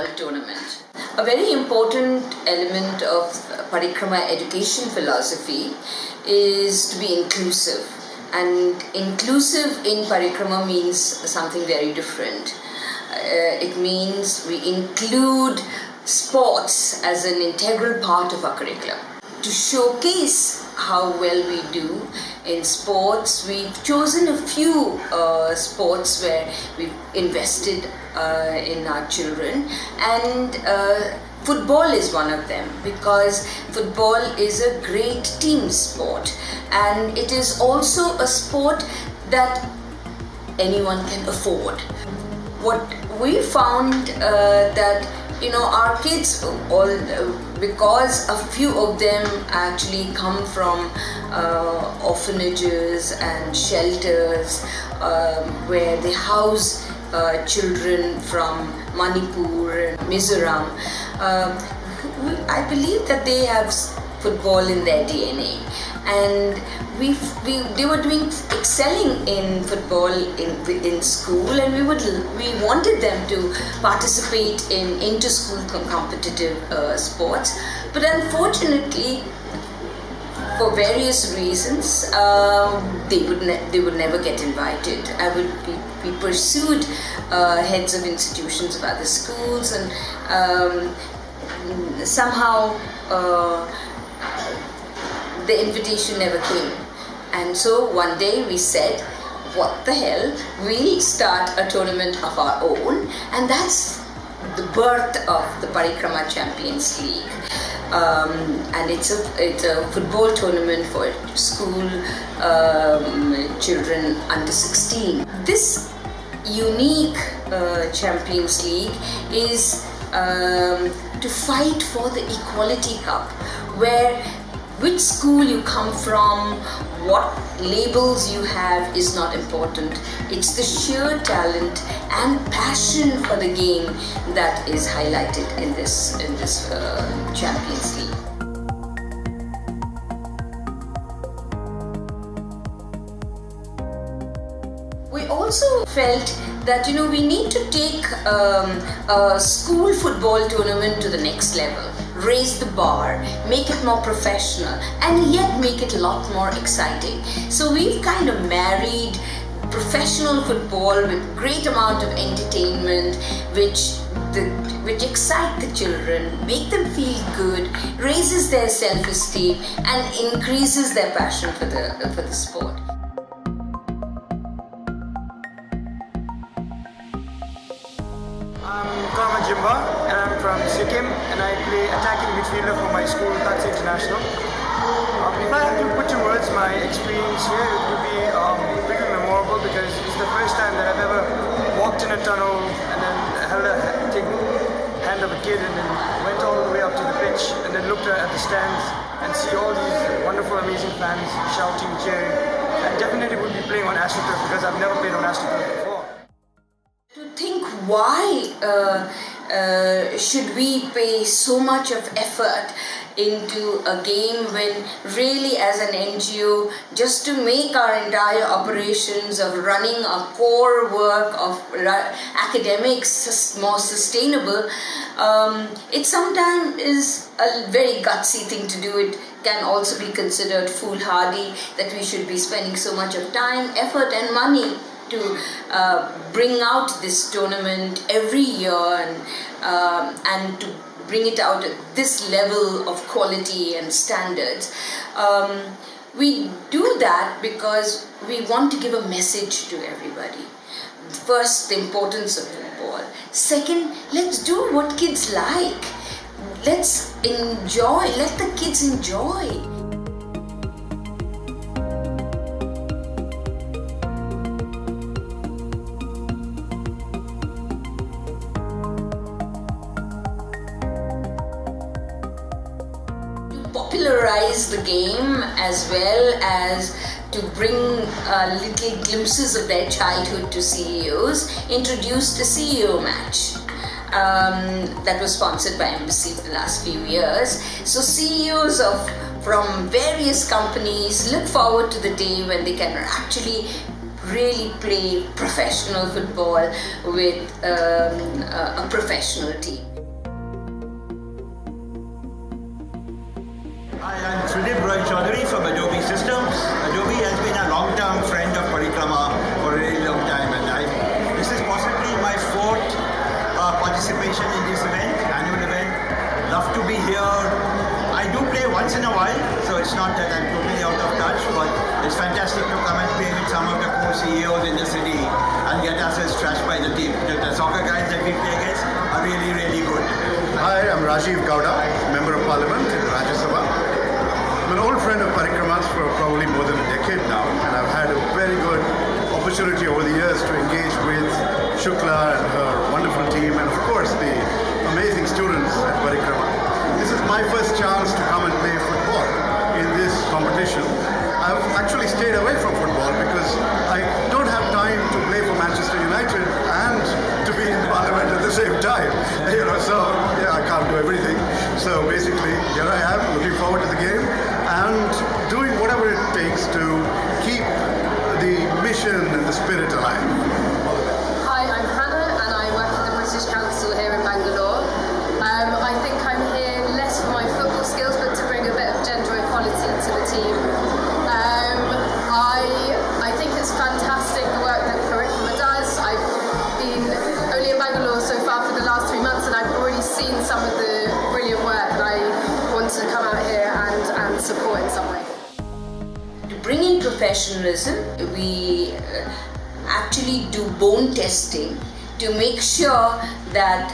football tournament. A very important element of Parikrama education philosophy is to be inclusive. And inclusive in Parikrama means something very different. It means we include sports as an integral part of our curriculum. To showcase how well we do in sports, we've chosen a few sports where we've invested in our children, and football is one of them, because football is a great team sport, and it is also a sport that anyone can afford. What we found that our kids, because a few of them actually come from orphanages and shelters where they house children from Manipur and Mizoram. I believe that they have football in their DNA, and they were excelling in football in school, and we wanted them to participate in inter-school competitive sports, but unfortunately, for various reasons, they would never get invited. We pursued heads of institutions of other schools, and somehow the invitation never came. And so one day we said, what the hell, we'll start a tournament of our own, and that's the birth of the Parikrma Champions League. And it's a football tournament for school children under 16. This unique Champions League is to fight for the Equality Cup, where which school you come from, what labels you have is not important. It's the sheer talent and passion for the game that is highlighted in this Champions League. We also felt that we need to take a school football tournament to the next level. Raise the bar, make it more professional, and yet make it a lot more exciting. So we've kind of married professional football with great amount of entertainment, which excite the children, make them feel good, raises their self-esteem, and increases their passion for the sport. I'm Jimba, and I'm from Sikkim, and I play attacking midfielder for my school, That's International. If I have to put to words my experience here, it would be pretty memorable, because it's the first time that I've ever walked in a tunnel and then held a hand of a kid and then went all the way up to the pitch and then looked at the stands and see all these wonderful, amazing fans shouting, cheering. I definitely would be playing on AstroTurf, because I've never played on AstroTurf before. To think why should we pay so much of effort into a game when really as an NGO, just to make our entire operations of running our core work of academics more sustainable, it sometimes is a very gutsy thing to do. It can also be considered foolhardy that we should be spending so much of time, effort and money to bring out this tournament every year and to bring it out at this level of quality and standards. We do that because we want to give a message to everybody. First, the importance of football. Second, let's do what kids like. Let's enjoy, let the kids enjoy. Popularize the game as well as to bring little glimpses of their childhood to CEOs, introduced a CEO match that was sponsored by Embassy for the last few years. So CEOs from various companies look forward to the day when they can actually really play professional football with a professional team. Chaudhary from Adobe Systems. Adobe has been a long-term friend of Parikrama for a really long time, and this is possibly my fourth participation in this event, annual event. Love to be here. I do play once in a while, so it's not that I'm totally out of touch, but it's fantastic to come and play with some of the cool CEOs in the city and get ourselves trashed by the team. The soccer guys that we play against are really, really good. Hi, I'm Rajiv Gowda, Member of Parliament in Rajya Sabha. I'm an old friend of Parikrama's for probably more than a decade now, and I've had a very good opportunity over the years to engage with Shukla and her wonderful team, and of course the amazing students at Parikrama. This is my first chance to come and play football in this competition. I've actually stayed away from football because I don't have time to play for Manchester United and to be in Parliament at the same time. So yeah, I can't do everything. So basically, here I am, looking forward to the game and doing whatever it takes to keep the mission and the spirit alive. All the best. Hi, I'm Hannah and I work for the British Council here in Bangalore. I think I'm here less for my football skills but to bring a bit of gender equality to the team. I think it's fantastic the work that Parikrama does. I've been only in Bangalore so far for the last 3 months and I've already seen some of the brilliant work and I want to come out here and support in some way. To bring in professionalism, we actually do bone testing to make sure that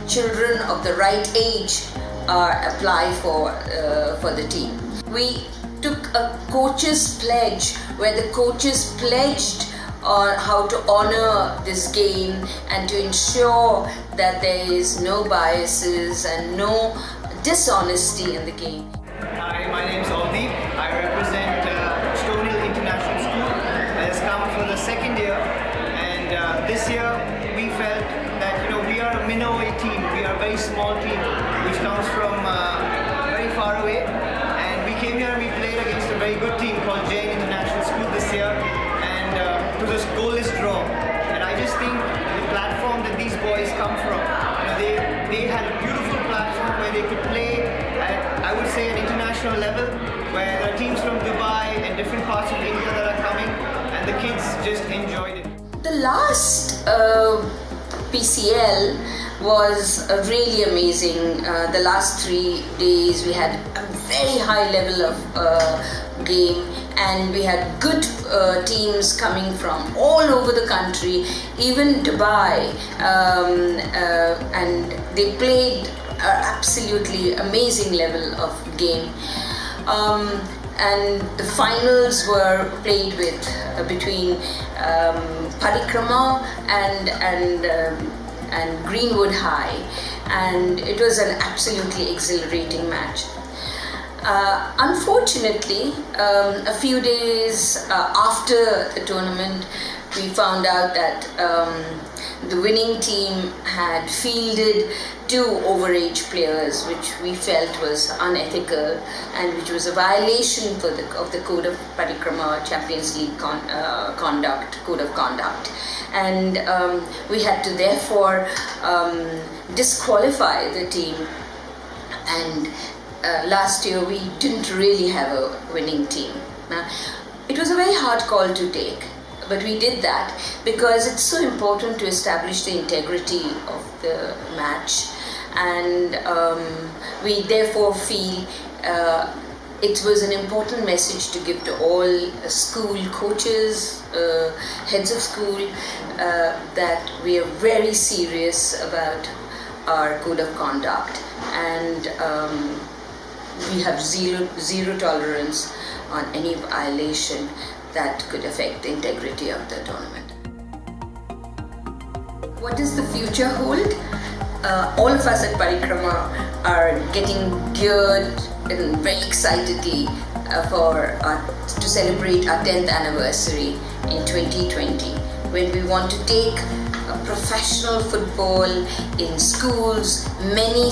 children of the right age apply for the team. We took a coach's pledge where the coaches pledged on how to honor this game and to ensure that there is no biases and no dishonesty in the game. Hi, my name is Aldeep. I represent Stone Hill International School that has come for the second year, and this year we felt that we are a minnow team. We are a very small team which comes from very far away, and we came here and we played against a very good team called Jain International School this year, and it was a goalless draw. And I just think the platform that these boys come from, they had a beautiful platform where they could play at, I would say, an international level, where there are teams from Dubai and different parts of India that are coming, and the kids just enjoyed it. The last PCL was really amazing. The last 3 days we had a very high level of game, and we had good teams coming from all over the country, even Dubai, and they played an absolutely amazing level of game. And the finals were played between Parikrama and Greenwood High, and it was an absolutely exhilarating match. Unfortunately, a few days after the tournament, we found out that the winning team had fielded 2 overage players, which we felt was unethical and which was a violation of the Code of Parikrma Champions League Code of Conduct. And we had to therefore disqualify the team, and last year we didn't really have a winning team. It was a very hard call to take, but we did that because it's so important to establish the integrity of the match, and we therefore feel it was an important message to give to all school coaches, heads of school, that we are very serious about our code of conduct, and we have zero tolerance on any violation that could affect the integrity of the tournament. What does the future hold? All of us at Parikrama are getting geared and very excitedly to celebrate our 10th anniversary in 2020, when we want to take professional football in schools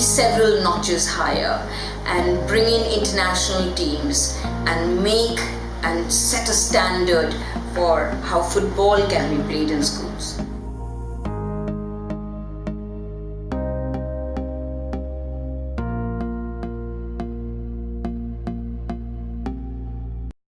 several notches higher and bring in international teams and make and set a standard for how football can be played in schools.